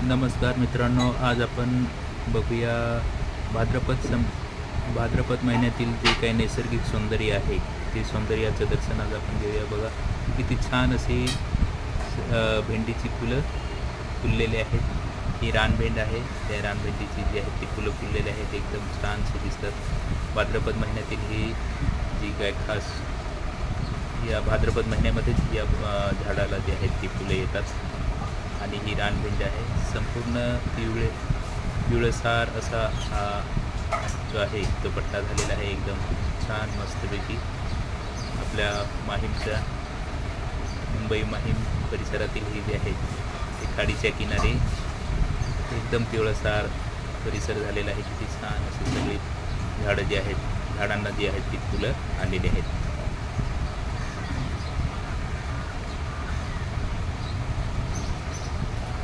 नमस्कार मित्रांनो, आज आपण बघूया भाद्रपद महिन्यातील जे काही नैसर्गिक सौंदर्य आहे, ते सौंदर्याचं दर्शन आज आपण घेऊया. बघा किती छान अशी भेंडीची फुलं फुललेले आहेत. ही रानभेंड आहे. त्या रानभेंडीची जी आहेत ती फुलं फुललेली आहेत, एकदम छानसे दिसतात. भाद्रपद महिन्यातील ही जी काय खास या भाद्रपद महिन्यामध्येच या झाडाला जे आहेत ती फुलं येतात. आणि ही रानभेंड आहे. संपूर्ण पिवळसार असा हा जो आहे तो पट्टा झालेला आहे, एकदम छान मस्तपैकी. आपल्या माहीमच्या मुंबई माहीम परिसरातील ही जे आहे ते खाडीच्या किनारे एकदम पिवळसार परिसर झालेला आहे. किती छान असे सगळे झाडं जे आहेत, झाडांना जी आहेत ती फुलं आलेली आहेत.